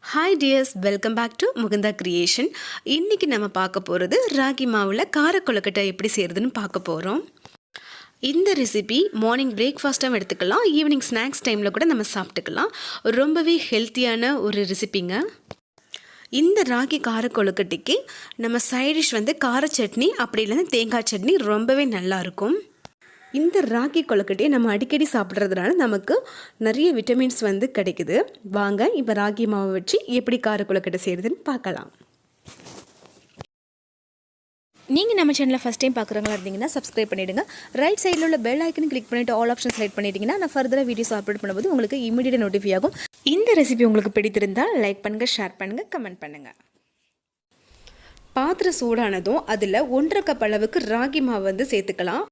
Hi dears, welcome back to Mukunda creation. இன்றைக்கி நம்ம பார்க்க போகிறது ராகி மாவில் கார கொழுக்கட்டை எப்படி செய்கிறதுன்னு பார்க்க போகிறோம். இந்த ரெசிபி மார்னிங் பிரேக்ஃபாஸ்ட்டாகவும் எடுத்துக்கலாம், ஈவினிங் ஸ்நாக்ஸ் டைமில் கூட நம்ம சாப்பிட்டுக்கலாம். ரொம்பவே ஹெல்த்தியான ஒரு ரெசிபிங்க. இந்த ராகி கார கொழுக்கட்டைக்கு நம்ம சைடிஷ் கார சட்னி அப்படி இல்லைன்னா தேங்காய் சட்னி ரொம்பவே நல்லாயிருக்கும். இந்த ராகி கொழுக்கட்டையை நம்ம அடிக்கடி சாப்பிட்றதுனால நமக்கு நிறைய விட்டமின்ஸ் கிடைக்குது. வாங்க இப்போ ராகி மாவை வச்சு எப்படி கார கொழுக்கட்டை செய்கிறதுன்னு பார்க்கலாம். நீங்கள் நம்ம சேனலில் ஃபஸ்ட் டைம் பார்க்குறவங்களா இருந்தீங்கன்னா சப்ஸ்கிரைப் பண்ணிவிடுங்க. ரைட் சைடில் உள்ள பெல் ஐக்கன் கிளிக் பண்ணிவிட்டு ஆல் ஆப்ஷன் செலக்ட் பண்ணிட்டீங்கன்னா நான் ஃபர்தராக வீடியோஸ் அப்லோட் பண்ணும்போது உங்களுக்கு இமீடியட் நோட்டிஃபை ஆகும். இந்த ரெசிபி உங்களுக்கு பிடித்திருந்தால் லைக் பண்ணுங்கள், ஷேர் பண்ணுங்கள், கமெண்ட் பண்ணுங்கள். பாத்திரம் சூடானதும் அதில் 1.5 கப் அளவுக்கு ராகி மாவு சேர்த்துக்கலாம்.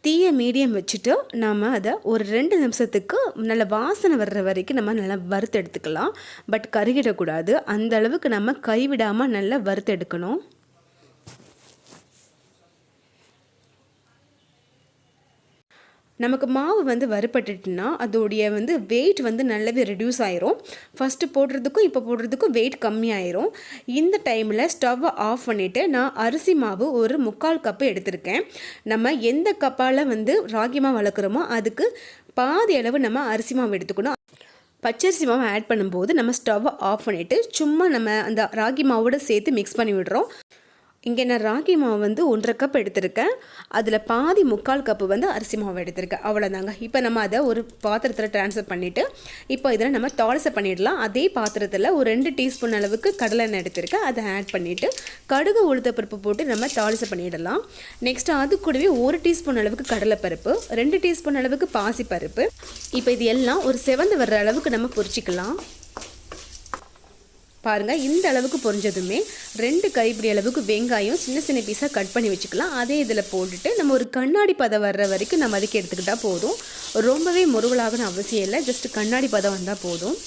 தீயை மீடியம் வச்சுட்டு நாம் அதை ஒரு 2 நிமிஷத்துக்கு நல்ல வாசனை வர்ற வரைக்கும் நம்ம நல்லா வறுத்து எடுத்துக்கலாம். பட் கருகிடக்கூடாது, அந்த அளவுக்கு நம்ம கைவிடாமல் நல்லா வறுத்து எடுக்கணும். நமக்கு மாவு வறுபட்டுட்டுனா அதோடைய வெயிட் நல்லாவே ரெடியூஸ் ஆயிரும். ஃபஸ்ட்டு போடுறதுக்கும் இப்போ போடுறதுக்கும் வெயிட் கம்மியாயிரும். இந்த டைமில் ஸ்டவ்வை ஆஃப் பண்ணிவிட்டு நான் அரிசி மாவு ஒரு 3/4 கப்பு எடுத்திருக்கேன். நம்ம எந்த கப்பால் ராகி மாவு வளர்க்குறோமோ அதுக்கு பாதி அளவு நம்ம அரிசி மாவு எடுத்துக்கணும். பச்சரிசி மாவு ஆட் பண்ணும்போது நம்ம ஸ்டவ்வை ஆஃப் பண்ணிவிட்டு சும்மா நம்ம அந்த ராகி மாவோடு சேர்த்து மிக்ஸ் பண்ணி விடுறோம். இங்கே நான் ராகி மாவு 1.5 கப் எடுத்திருக்கேன். அதில் பாதி 3/4 கப்பு அரிசி மாவு எடுத்திருக்கேன். அவ்வளோதாங்க. இப்போ நம்ம அதை ஒரு பாத்திரத்தில் ட்ரான்ஸ்ஃபர் பண்ணிவிட்டு இப்போ இதில் நம்ம தாளிசை பண்ணிடலாம். அதே பாத்திரத்தில் ஒரு 2 டீஸ்பூன் அளவுக்கு கடலை எண்ணெய் எடுத்திருக்கேன். அதை ஆட் பண்ணிவிட்டு கடுகு உளுத்தப்பருப்பு போட்டு நம்ம தாளிசை பண்ணிடலாம். நெக்ஸ்ட்டு அது கூடவே 1 டீஸ்பூன் அளவுக்கு கடலைப்பருப்பு, 2 டீஸ்பூன் அளவுக்கு பாசிப்பருப்பு. இப்போ இது எல்லாம் ஒரு செவந்து வர்ற அளவுக்கு நம்ம பொரிச்சிக்கலாம். பாருங்கள், இந்த அளவுக்கு பொரிஞ்சதுமே 2 கைப்பிடி அளவுக்கு வெங்காயம் சின்ன சின்ன பீஸாக கட் பண்ணி வச்சுக்கலாம். அதே இதில் போட்டுட்டு நம்ம ஒரு கண்ணாடி பதம் வர்ற வரைக்கும் நம்ம அதுக்கு எடுத்துக்கிட்டால் போதும். ரொம்பவே முருகலாகணும் அவசியம் இல்லை, ஜஸ்ட் கண்ணாடி பதம் வந்தால் போதும்.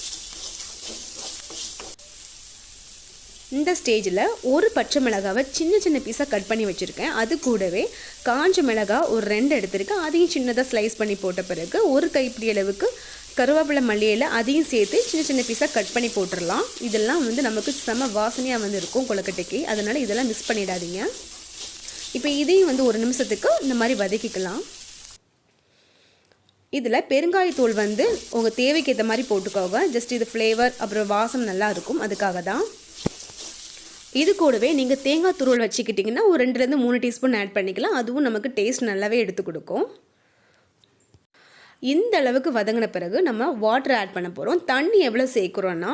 இந்த ஸ்டேஜில் ஒரு பச்சை மிளகாவை சின்ன சின்ன பீஸாக கட் பண்ணி வச்சுருக்கேன். அது கூடவே காஞ்ச மிளகாய் ஒரு 2 எடுத்திருக்கேன். அதையும் சின்னதாக ஸ்லைஸ் பண்ணி போட்ட பிறகு ஒரு கைப்பிடி அளவுக்கு கருவேப்பிலை மல்லியில் அதையும் சேர்த்து சின்ன சின்ன பீஸாக கட் பண்ணி போட்டுடலாம். இதெல்லாம் நமக்கு செம வாசனையாக இருக்கும் கொழுக்கட்டைக்கு, அதனால் இதெல்லாம் மிஸ் பண்ணிடாதீங்க. இப்போ இதையும் 1 நிமிஷத்துக்கு இந்த மாதிரி வதக்கிக்கலாம். இதில் பெருங்காயத்தூள் உங்கள் தேவைக்கு ஏற்ற மாதிரி போட்டுக்கோங்க. ஜஸ்ட் இது ஃப்ளேவர் அப்புறம் வாசம் நல்லா இருக்கும், அதுக்காக தான். இது கூடவே நீங்கள் தேங்காய் துருவல் வச்சுக்கிட்டிங்கன்னா ஒரு 2லேருந்து 3 டீஸ்பூன் ஆட் பண்ணிக்கலாம். அதுவும் நமக்கு டேஸ்ட் நல்லாவே எடுத்து கொடுக்கும். இந்த அளவுக்கு வதங்கின பிறகு நம்ம வாட்டர் ஆட் பண்ண போகிறோம். தண்ணி எவ்வளோ சேர்க்குறோன்னா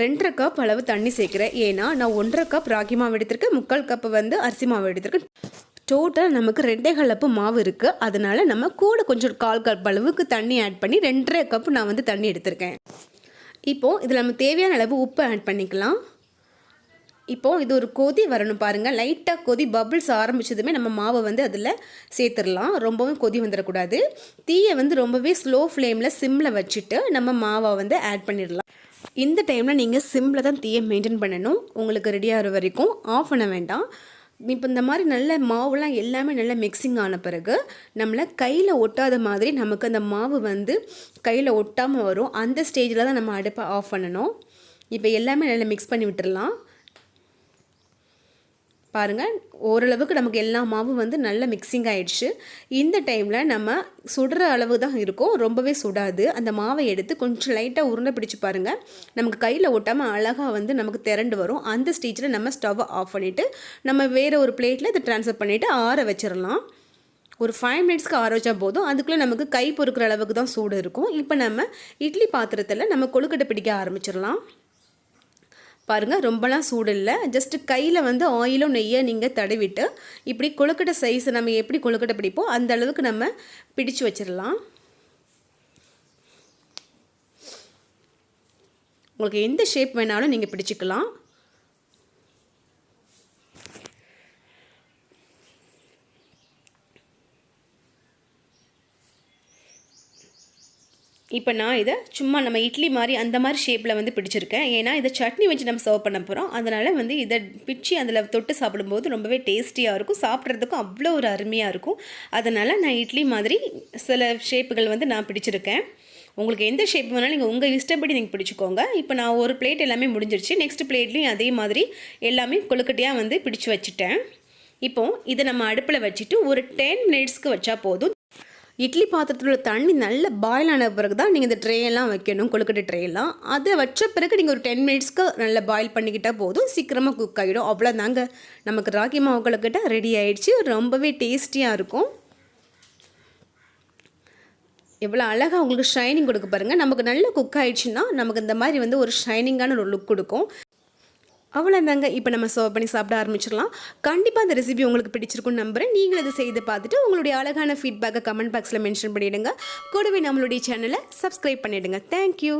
2.5 கப் அளவு தண்ணி சேர்க்குறேன். ஏன்னா நான் 1.5 கப் ராகி மாவு எடுத்திருக்கேன், 3/4 கப்பு அரிசி மாவு எடுத்திருக்கேன். டோட்டல் நமக்கு 2.5 கப்பு மாவு இருக்குது. அதனால் நம்ம கூட கொஞ்சம் 1/4 கப் அளவுக்கு தண்ணி ஆட் பண்ணி 2.5 கப்பு நான் தண்ணி எடுத்திருக்கேன். இப்போது இதில் நம்ம தேவையான அளவு உப்பு ஆட் பண்ணிக்கலாம். இப்போது இது ஒரு கொதி வரணும். பாருங்கள், லைட்டாக கொதி பபிள்ஸ் ஆரம்பித்ததுமே நம்ம மாவை அதில் சேர்த்துடலாம். ரொம்பவும் கொதி வந்துடக்கூடாது. தீயை ரொம்பவே ஸ்லோ ஃப்ளேமில் சிம்மில் வச்சுட்டு நம்ம மாவை ஆட் பண்ணிடலாம். இந்த டைமில் நீங்கள் சிம்மில் தான் தீயை மெயின்டைன் பண்ணணும். உங்களுக்கு ரெடியாகிற வரைக்கும் ஆஃப் பண்ண வேண்டாம். இப்போ இந்த மாதிரி நல்ல மாவுலாம் எல்லாமே நல்லா மிக்சிங் ஆன பிறகு நம்மளை கையில் ஒட்டாத மாதிரி நமக்கு அந்த மாவு கையில் ஒட்டாமல் வரும். அந்த ஸ்டேஜில் தான் நம்ம அடுப்பை ஆஃப் பண்ணணும். இப்போ எல்லாமே நல்லா மிக்ஸ் பண்ணி விட்டுடலாம். பாருங்கள், ஓரளவுக்கு நமக்கு எல்லா மாவும் நல்லா மிக்சிங் ஆகிடுச்சு. இந்த டைமில் நம்ம சுடுற அளவு தான் இருக்கும், ரொம்பவே சுடாது. அந்த மாவை எடுத்து கொஞ்சம் லைட்டாக உருண்டை பிடிச்சி பாருங்கள், நமக்கு கையில் ஒட்டாமல் அழகாக நமக்கு திரண்டு வரும். அந்த ஸ்டேஜில் நம்ம ஸ்டவ்வை ஆஃப் பண்ணிவிட்டு நம்ம வேறு ஒரு பிளேட்டில் இதை ட்ரான்ஸ்ஃபர் பண்ணிவிட்டு ஆற வச்சிடலாம். ஒரு 5 மினிட்ஸ்க்கு ஆற வச்சா போதும். அதுக்குள்ளே நமக்கு கை பொறுக்கிற அளவுக்கு தான் சூடு இருக்கும். இப்போ நம்ம இட்லி பாத்திரத்தில் நம்ம கொழுக்கட்டை பிடிக்க ஆரம்பிச்சிடலாம். பாருங்கள், ரொம்பலாம் சூடு இல்லை. ஜஸ்ட்டு கையில் ஆயிலும் நெய்யை நீங்கள் தடவிட்டு இப்படி கொழுக்கட்டை சைஸ் நம்ம எப்படி கொழுக்கட்டை பிடிப்போம் அந்த அளவுக்கு நம்ம பிடிச்சு வச்சிடலாம். உங்களுக்கு எந்த ஷேப் வேணாலும் நீங்கள் பிடிச்சிக்கலாம். இப்போ நான் இதை சும்மா நம்ம இட்லி மாதிரி அந்த மாதிரி ஷேப்பில் பிடிச்சிருக்கேன். ஏன்னா இதை சட்னி வச்சு நம்ம சர்வ் பண்ண போகிறோம். அதனால் இதை பிச்சு அதில் தொட்டு சாப்பிடும்போது ரொம்பவே டேஸ்டியாக இருக்கும், சாப்பிட்றதுக்கும் அவ்வளோ ஒரு அருமையாக இருக்கும். அதனால் நான் இட்லி மாதிரி சில ஷேப்புகள் நான் பிடிச்சிருக்கேன். உங்களுக்கு எந்த ஷேப் வேணாலும் நீங்கள் உங்கள் இஷ்டப்படி நீங்கள் பிடிச்சிக்கோங்க. இப்போ நான் ஒரு பிளேட் எல்லாமே முடிஞ்சிருச்சு. நெக்ஸ்ட் பிளேட்லேயும் அதே மாதிரி எல்லாமே கொழுக்கட்டையாக வந்து பிடிச்சி வச்சுட்டேன். இப்போ இதை நம்ம அடுப்பில் வச்சுட்டு ஒரு 10 மினிட்ஸ்க்கு வச்சா போதும். இட்லி பாத்திரத்தில் உள்ள தண்ணி நல்ல பாயில் ஆன பிறகு தான் நீங்கள் இந்த ட்ரேயெல்லாம் வைக்கணும், கொழுக்கட்டை ட்ரேயெல்லாம். அதை வச்ச பிறகு நீங்கள் ஒரு 10 மினிட்ஸ்க்கு நல்லா பாயில் பண்ணிக்கிட்டால் போதும், சீக்கிரமாக குக் ஆகிடும். அவ்வளோதாங்க, நமக்கு ராகி மாவு கொழுக்கட்டை ரெடி ஆகிடுச்சு. ரொம்பவே டேஸ்டியாக இருக்கும். எவ்வளோ அழகாக உங்களுக்கு ஷைனிங் கொடுக்க பாருங்கள். நமக்கு நல்லா குக் ஆகிடுச்சுன்னா நமக்கு இந்த மாதிரி வந்து ஒரு ஷைனிங்கான ஒரு லுக் கொடுக்கும். அவ்வளோதாங்க, இப்போ நம்ம சர்வ் பண்ணி சாப்பிட ஆரம்பிச்சிடலாம். கண்டிப்பாக அந்த ரெசிபி உங்களுக்கு பிடிச்சிருக்குன்னு நம்புகிறேன். நீங்களும் அதை செய்து பார்த்துட்டு உங்களுடைய அழகான ஃபீட்பேக்கை கமெண்ட் பாக்ஸில் மென்ஷன் பண்ணிவிடுங்க. கூடவே நம்மளுடைய சேனலை சப்ஸ்கிரைப் பண்ணிவிடுங்க. தேங்க்யூ.